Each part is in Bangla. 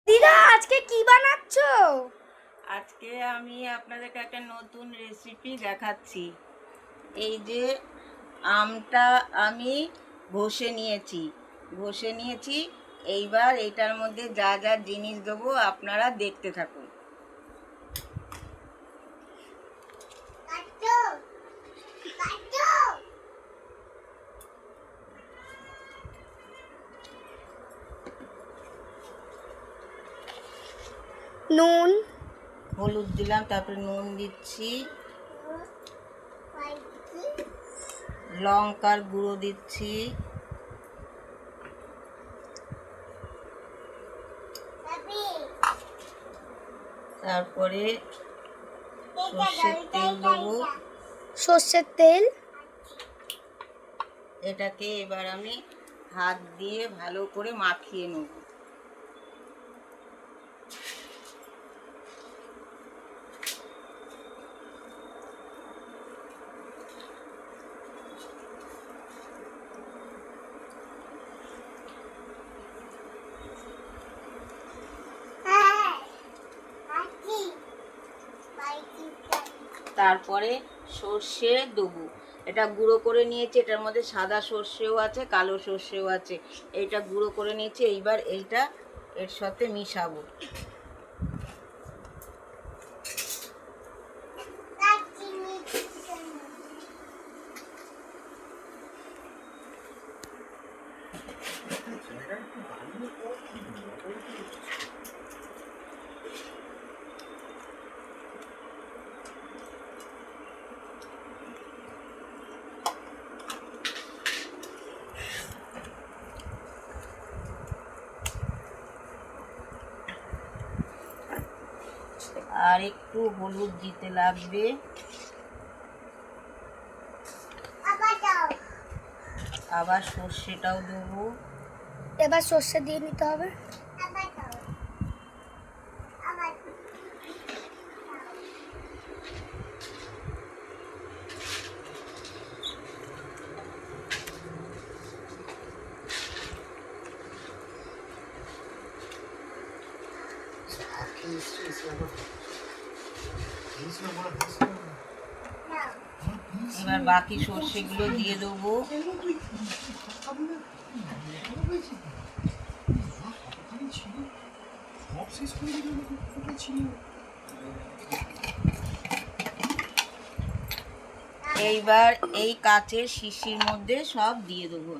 দিদা আজকে কি বানাচ্ছো? আজকে আমি আপনাদেরকে একটা নতুন রেসিপি দেখাচ্ছি। এই যে আমটা আমি ঘষে নিয়েছি। এইবার এইটার মধ্যে যা যা জিনিস দেবো আপনারা দেখতে থাকুন। নুন, হলুদ দিলাম, তারপরে নুন দিচ্ছি, লঙ্কার গুঁড়ো দিচ্ছি, তারপরে সর্ষের তেল দেবো। সর্ষের তেল। এটাকে এবার আমি হাত দিয়ে ভালো করে মাখিয়ে নেব। তারপরে সর্ষে দেবো। এটা গুঁড়ো করে নিয়েছি, এটার মধ্যে সাদা সর্ষেও আছে, কালো সর্ষেও আছে। এইটা গুঁড়ো করে নিয়েছি। এইবার এইটা এর সাথে মিশাবো। আর একটু হলুদ দিতে লাগবে। আবার সর্ষেটাও দেবো। এবার সর্ষে দিয়ে নিতে হবে। এবার বাকি সর্ষেগুলো দিয়ে দেবো। এইবার এই কাচের শিশির মধ্যে সব দিয়ে দেবো।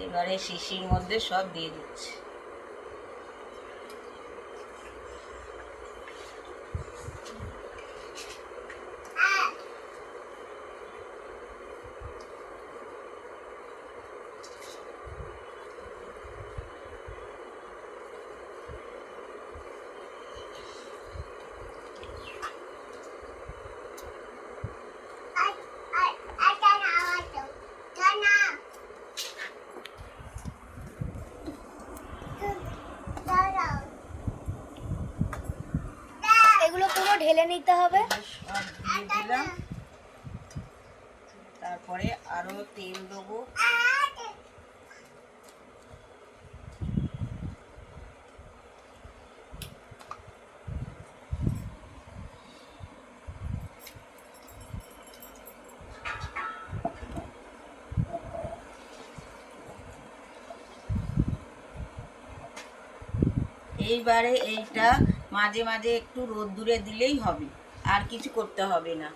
এবারে শিশির মধ্যে সব দিয়ে দিচ্ছি। এগুলো পুরো ঢেলে নিতে হবে। সব দিয়ে দিলাম। তারপরে আরো তেল দেবো। এইবারে এইটা মাঝে মাঝে একটু রোদ্দুরে দিলেই হবে, আর কিছু করতে হবে না।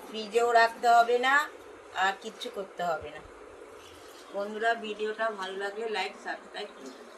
ফ্রিজেও রাখতে হবে না, আর কিচ্ছু করতে হবে না। বন্ধুরা, ভিডিওটা ভালো লাগলে লাইক সাবস্ক্রাইব করুন।